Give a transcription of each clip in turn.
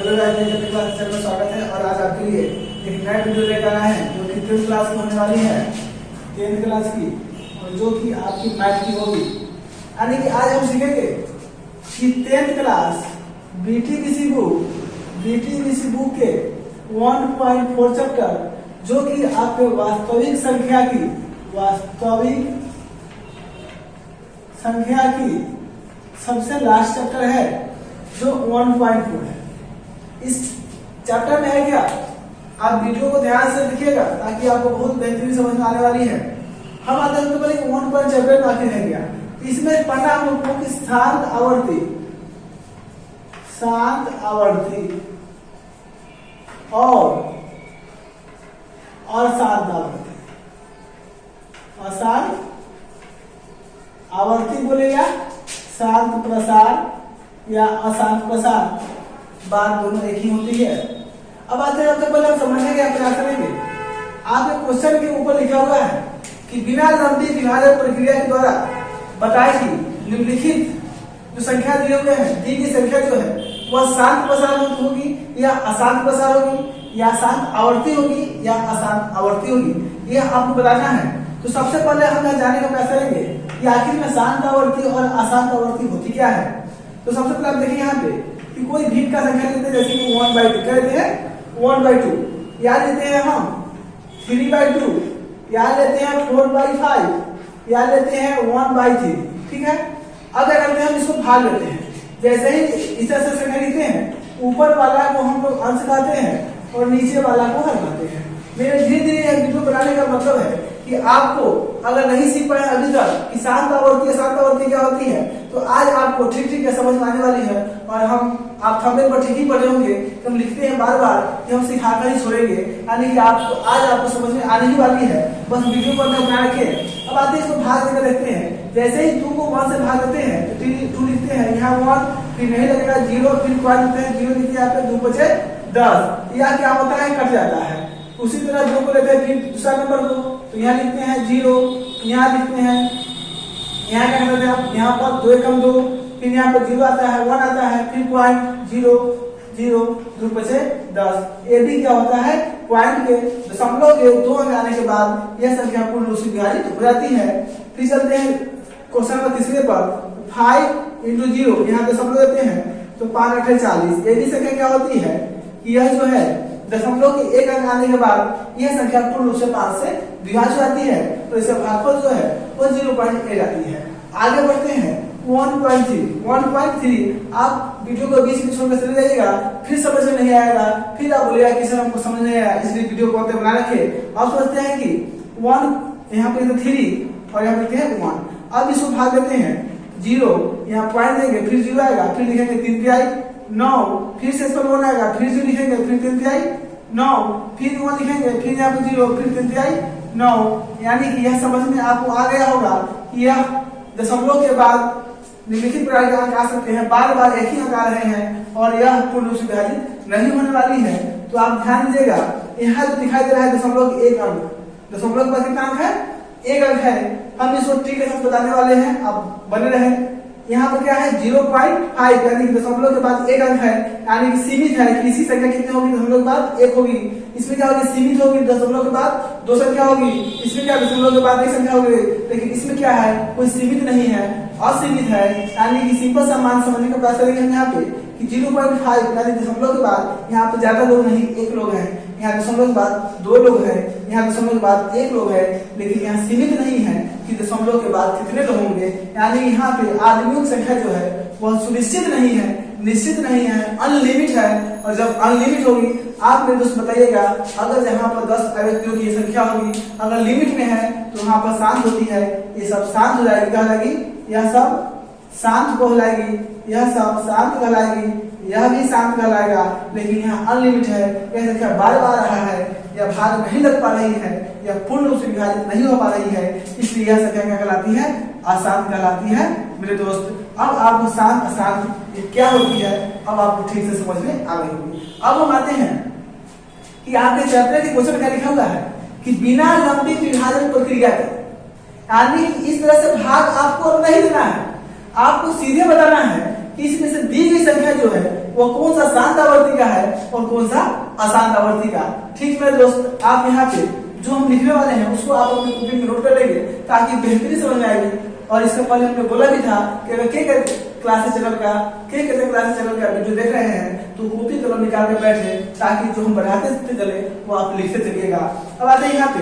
Hello guys, मेरे class teacher में स्वागत है। और आज आपके लिए एक नया वीडियो लेकर आए हैं जो कि 10th क्लास की होने वाली है, 10th क्लास की, और जो कि आपकी मैथ की होगी। यानी कि आज हम सीखेंगे कि 10th क्लास बीटीबीसी बुक के 1.4 चैप्टर जो कि आपके वास्तविक संख्या की सबसे लास्ट चैप्टर है जो 1.4 है। इस चैप्टर में है क्या, आप वीडियो को ध्यान से देखिएगा ताकि आपको बहुत बेहतरीन समझ में आने वाली है। हम आते हैं तो पहले 1 चैप्टर में आखिर है क्या, इसमें पढ़ना हम लोग को शांत आवर्ती और शांत आवर्ती बोले या शांत प्रसार या अशांत प्रसार, बात दोनों एक ही होती है। अब आते हैं तो पहले हम समझने का प्रयास करेंगे। आपके क्वेश्चन के ऊपर लिखा हुआ है कि बिना लंबी विभाजन प्रक्रिया के द्वारा बताए कि निम्नलिखित जो संख्या दिए हुए हैं, दी गई संख्या जो है वह शांत प्रसार होगी या अशांत प्रसार होगी, या शांत आवर्ती होगी या अशांत आवर्ती होगी, यह आपको बताना है। तो सबसे पहले हम यह जानने का प्रयास करेंगे कि आखिर में शांत आवर्ती और अशांत आवर्ती होती क्या है। तो सबसे पहले आप देखिए यहाँ पे कि कोई भिन्न का संख्या लेते हैं, जैसे कि 1/2 क्या लेते हैं, 1/2, या लेते हैं हम 3/2, या लेते हैं 4/5, या लेते हैं 1/3। ठीक है, अब क्या करते हैं, हम इसको भाग लेते हैं। जैसे ही इस तरह से संख्या लिखते हैं, ऊपर वाला को हम लोग अंश कहते हैं और नीचे वाला को हर कहते हैं। मेरे धीरे धीरे यह वीडियो बनाने का मतलब है कि आपको अगर नहीं सीख पाए अभी तक कि शांत आवर्ती अशांत आवर्ती क्या होती है, तो आज आपको ठीक समझ में आने वाली है। और आप थंबनेल पर ठीक ही पढ़े होंगे कि हम लिखते हैं बार बार कि हम सिखाकर ही छोड़ेंगे, यानी कि आज आपको समझ में आने ही वाली है। बस वीडियो पर बना रखें। अब आते हैं इसको भाग देकर देखते हैं। जैसे ही 2 को 1 से भाग देते हैं तो 2 लिखते हैं, यहाँ 1, फिर नहीं लगेगा 0, फिर पॉइंट लिखते हैं 0, लिखते हैं यहाँ पे 2 × 5 = 10। यह क्या होता है, कट जाता है। उसी तरह 2 को लेते हैं फिर दूसरा नंबर को, तो यहाँ लिखते हैं 0, यहाँ लिखते हैं, यहाँ क्या करते हैं आप, यहाँ पर 2 × 2, फिर यहाँ पर 0 आता है, 1 आता है, फिर पॉइंट 0, 0, 2 × 5 = 10। ये भी क्या होता है, पॉइंट के दशमलव के 2 अंक आने के बाद यह संख्या पूर्ण रूप से विभाजित हो जाती है। फिर चलते हैं क्वेश्चन नंबर तीसरे पर। 5 × 0, यहाँ दशमलव देते हैं तो 5 × 8 = 40। ये भी संख्या क्या होती है कि यह जो है दशमलव के 1 अंक आने के बाद यह संख्या पूर्ण रूप से 5 से विभाजित हो जाती है, तो इसका भागफल जो है वो 0.8 आती है। आगे बढ़ते हैं 1.3। आप वीडियो को बीच में छोड़कर चले जाइएगा, फिर समझ में नहीं आएगा, फिर आप बोलेगा कि सर हमको समझ नहीं आया, इसलिए वीडियो को अंत बना रखे। आप सोचते हैं कि 1 यहाँ पे 3 और यहाँ पे लिखते हैं 1। अब इसको भाग देते हैं 0, यहाँ पॉइंट देंगे, फिर 0 आएगा, फिर लिखेंगे 3 × 9, फिर से इस पर 1 आएगा, फिर 0 लिखेंगे, फिर 3 × 9, फिर 1 लिखेंगे, फिर यहाँ पे 0, फिर 3 × 9। यानी कि यह समझ में आपको आ गया होगा कि यह दशमलव के बाद निम्नलिखित प्रकार के अंक आ सकते हैं, बार बार एक ही अंक आ रहे हैं और यह पूर्ण रूप से विभाजित नहीं होने वाली है। तो आप ध्यान दीजिएगा, यहाँ जो दिखाई दे रहा है दशमलव के 1 अंक, दशमलव के बाद कितना अंक है, 1 अंक है। हम इसको ठीक के साथ बताने वाले हैं, आप बने रहे। यहाँ पर क्या है 0.5, यानी कि दशमलव के बाद 1 अंक है, यानी कि सीमित है कि इसी संख्या कितनी होगी, दशमलव के बाद 1 होगी। इसमें क्या होगी, सीमित होगी, दशमलव के बाद 2 संख्या होगी। इसमें क्या, दशमलव के बाद 1 संख्या होगी। लेकिन इसमें क्या है, कोई सीमित नहीं है, असीमित है। यानी कि सिंपल सा मान समझने का प्रयास करेंगे हम यहाँ पे कि 0.5 यानी दशमलव के बाद यहाँ पे ज्यादा लोग नहीं, 1 लोग हैं, यहाँ दशमलव के बाद 2 लोग हैं, यहाँ दशमलव के बाद 1 लोग है। लेकिन यहाँ सीमित नहीं है कि दशमलव के बाद कितने लोग होंगे, यानी यहाँ पे आदमियों की संख्या जो है वह सुनिश्चित नहीं है, निश्चित नहीं है, अनलिमिट है। और जब अनलिमिट होगी, आप मेरे दोस्त बताइएगा, अगर जहाँ पर 10 व्यक्तियों की संख्या होगी, अगर लिमिट में है तो वहां पर शांत होती है, ये सब शांत हो जाएगी, क्या होगी, यह सब शांत कहलाएगी, यह सब शांत कहलाएगी, यह भी शांत कहलाएगा। लेकिन यहाँ अनलिमिट है, यह संख्या बार बार आ रहा है, यह भाग नहीं लग पा रही है, यह पूर्ण रूप से विभाजित नहीं हो पा रही है, इसलिए यह संख्या क्या कहलाती है, अशांत कहलाती है। मेरे दोस्त, अब आपको शांत अशांत ये क्या होती है, अब आपको ठीक से समझ में आ गई होगी। अब हम आते हैं कि आपके चैप्टर के क्वेश्चन क्या लिखा हुआ है कि बिना लंबी विभाजन प्रक्रिया के, यानी इस तरह से भाग आपको नहीं देना है, आपको सीधे बताना है कि इसमें से दी गई संख्या जो है वो कौन सा शांत आवर्ती का है और कौन सा अशांत आवर्ती का। ठीक मेरे दोस्त, आप यहाँ पे जो हम लिखने वाले हैं उसको आप अपनी कॉपी में नोट कर लेंगे ताकि बेहतरीन समझ में आएगी। और इसके पहले हमने बोला भी था कि अगर के क्लासेस चैनल का वीडियो देख रहे हैं तो कॉपी कलम निकाल के बैठे ताकि जो हम बढ़ाते चले वो आप लिखते चलिएगा। अब आते हैं यहाँ पे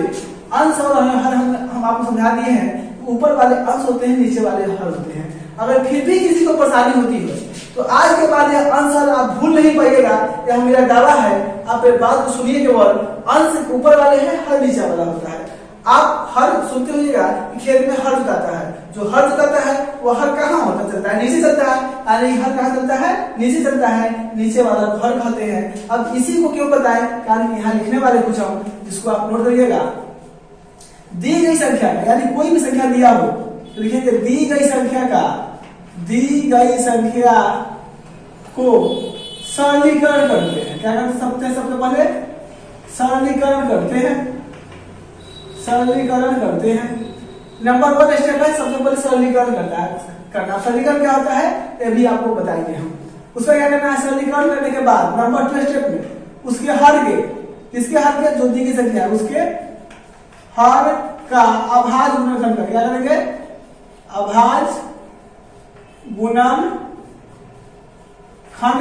अंश और हर हम आपको समझा दिए हैं। ऊपर वाले अंश होते हैं, नीचे वाले हर होते हैं। अगर फिर भी किसी को परेशानी होती है तो आज के बाद यह अंश आप भूल नहीं पाइएगा, यह मेरा दावा है। आप बात को सुनिए, केवल अंश ऊपर वाले हैं, हर नीचे वाला होता है। आप हर सुनते होइएगा कि खेत में हर जोताता है, जो हर जोताता है वो हर कहाँ होता चलता है, नीचे चलता है। यानी हर कहाँ चलता है, नीचे चलता है, नीचे वाला घर कहते हैं। अब इसी को क्यों बताएं, कारण यहाँ लिखने वाले कुछ हम जिसको आप नोट करिएगा। दी गई संख्या यानी कोई भी संख्या दिया हो तो लिखेंगे दी गई संख्या को सरलीकरण करते हैं। क्या करते हैं? सबसे पहले सरलीकरण करते हैं। नंबर 1 स्टेप है, सबसे पहले सरलीकरण करना। सरलीकरण क्या होता है ये भी आपको बताएंगे हम। उसका क्या करना है, सरलीकरण करने के बाद नंबर 2 स्टेप में उसके हर के, किसके हर के, जो दी गई संख्या है उसके हर का अभाज्य गुणनखंड कर। क्या करेंगे? अभाज्य गुणनखंड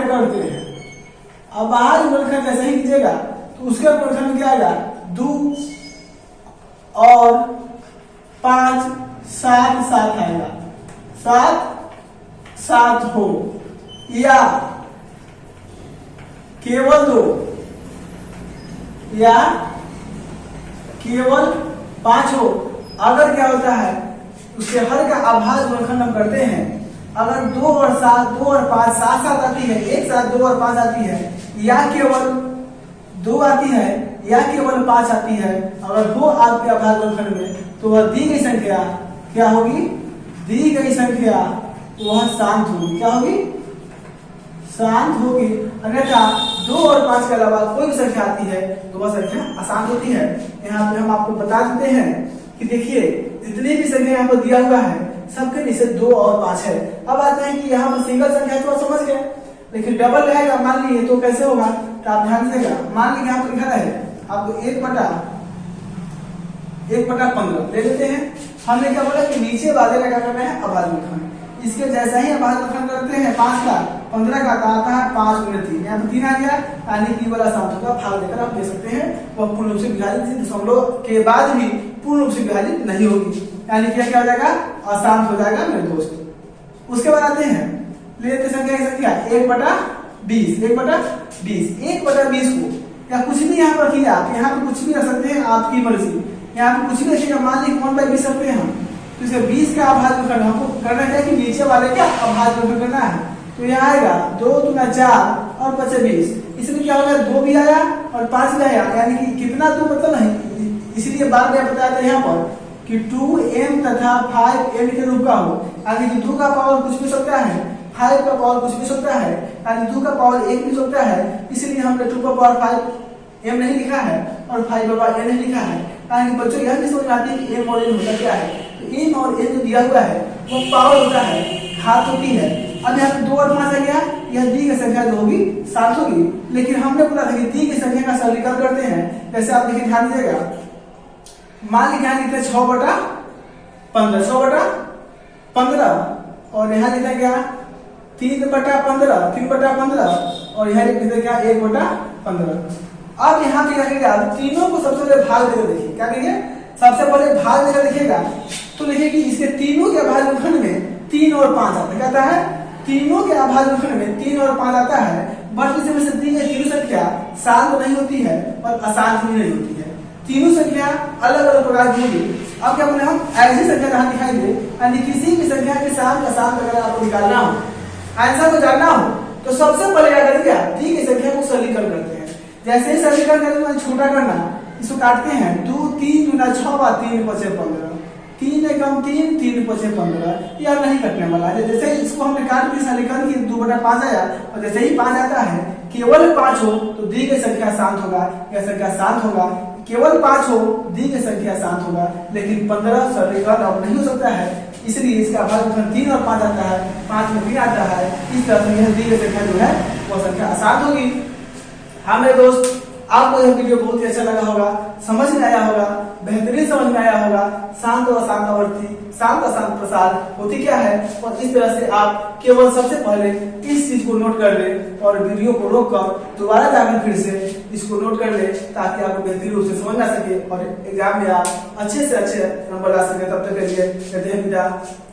करते हैं। अभाज्य गुणनखंड जैसे ही कीजिएगा तो उसके गुणनखंड में क्या आएगा, 2 और 5 7 आएगा। 7 हो या केवल 2 या केवल 5 हो। अगर क्या होता है उसके हर का अभाज्य गुणनखंड हम करते हैं। अगर 2 और 5 साथ आती है, एक साथ 2 और 5 आती है, या केवल 2 आती है या केवल 5 आती है, अगर हो आपके अभाज्य गुणनखंड में तो वह दी गई संख्या क्या होगी, दी गई संख्या वह शांत होगी। क्या होगी? शांत होगी। अन्यथा 2 और 5 के अलावा कोई भी संख्या आती है तो वह संख्या अशांत होती है। यहाँ पे हम आपको बता देते हैं कि देखिए जितनी भी संख्या यहाँ पर दिया हुआ है सबके नीचे 2 और 5 है। अब आते हैं कि यहाँ पर सिंगल संख्या तो समझ गए, लेकिन डबल रहेगा मान लीजिए तो कैसे होगा, तो आप ध्यान दीजिएगा। मान लीजिए यहाँ पर लिखा है आपको 1/15 ले लेते हैं। हमने क्या बोला कि नीचे वाले का क्या करना है, अभाज्य गुणनखंड। इसके जैसा ही अभाज्य गुणनखंड करते हैं 5 का 15 का आता है 5 × 3, यहाँ पर 3 आ गया, यानी कि वाला शांत होगा। भाग देकर आप दे सकते हैं, वह पूर्ण रूप से विभाजित दशमलव के बाद भी पूर्ण रूप से विभाजित नहीं होगी, यानी क्या हो जाएगा, अशांत हो जाएगा मेरे दोस्त। उसके बाद आते हैं लेते संख्या की संख्या 1/20 को या कुछ भी यहाँ पर रखिए। आप यहाँ पे कुछ भी रख सकते हैं, आपकी मर्जी। यहाँ पे कुछ भी रखिएगा, मान लीजिए 1/20 रखते हैं हम, तो इसे 20 का अभाज्य गुणनखंड हमको करना है कि नीचे वाले का अभाज्य गुणनखंड करना है। तो यहाँ आएगा 2 × 4 और 5 20। इसमें क्या होगा, 2 भी आया और 5 भी आया, यानी कि कितना 2 मतलब नहीं। इसलिए बाद में बताया था यहाँ पर कि 2m तथा 5m के रूप का हो, यानी कि 2 का पावर कुछ भी सकता है, 5 का पावर कुछ भी सकता है, यानी 2 का पावर 1 भी सकता है। इसलिए हमने 2 का पावर 5m नहीं लिखा है और 5 का पावर n नहीं लिखा है। यानी बच्चों यह भी समझ में आती है कि m और n होता क्या है। तो m और n जो दिया हुआ है वो पावर होता है, घात होती है। अब यहाँ पे 2 और 5 आ गया, यह दी की संख्या जो होगी सात होगी। लेकिन हमने बोला था कि दी की संख्या का सरलीकरण करते हैं। जैसे आप देखिए, ध्यान दीजिएगा, मान लीजिए यहाँ लिखते 6/15 और यहाँ लिखा गया 3/15 और यहाँ लिखते क्या 1/15। अब यहाँ पे रखेगा तीनों को सबसे पहले भाग देकर देखिए। क्या करिए, सबसे पहले भाग देकर देखिएगा तो देखिए कि इसके तीनों के अभाज्य गुणनखंड में 3 और 5 आता है। कहता है तीनों के अभाज्य गुणनखंड में 3 और 5 आता है, बट इसमें से दी गई तीनों संख्या शांत नहीं होती है और अशांत भी नहीं होती है। तीनों संख्या अलग अलग प्रकार की होगी। अब क्या बोले हम, ऐसी संख्या यहाँ दिखाएंगे, यानी किसी भी संख्या के साथ अशांत अगर आपको निकालना हो, आंसर को जानना हो, तो सबसे पहले क्या करेंगे, दी गई संख्या को सरलीकरण करते हैं। जैसे ही सरलीकरण करेंगे छोटा करना, इसको काटते हैं 2 3 × 6 3 × 5 15, 3 × 3 3 × 5 15। यह नहीं कटने वाला है। जैसे ही इसको हमने काट के सरलीकरण की 2/5 आया, और जैसे ही 5 आता है केवल 5 हो तो दी गई संख्या शांत होगा, यह संख्या शांत होगा। केवल 5 हो दी गई संख्या शांत होगा, लेकिन 15 सरलीकरण अब नहीं हो सकता है, इसलिए इसका अभाज्य गुणनखंड 3 और 5 आता है, 5 में 3 आता है। इस तरह से यह दी गई संख्या जो है वह संख्या अशांत होगी। हाँ मेरे दोस्त, आपको यह वीडियो बहुत ही अच्छा लगा होगा, समझ में आया होगा, बेहतरीन समझ में आया होगा। शांत और अशांत आवर्ती, शांत अशांत प्रसार होती क्या है, और इस तरह से आप केवल सबसे पहले इस चीज को नोट कर ले और वीडियो को रोक कर दोबारा जाकर फिर से इसको नोट कर ले, ताकि आपको बेहतरीन रूप से समझ आ सके और एग्जाम में आप अच्छे से अच्छे नंबर ला सके। तब तक के लिए कहते हैं बेटा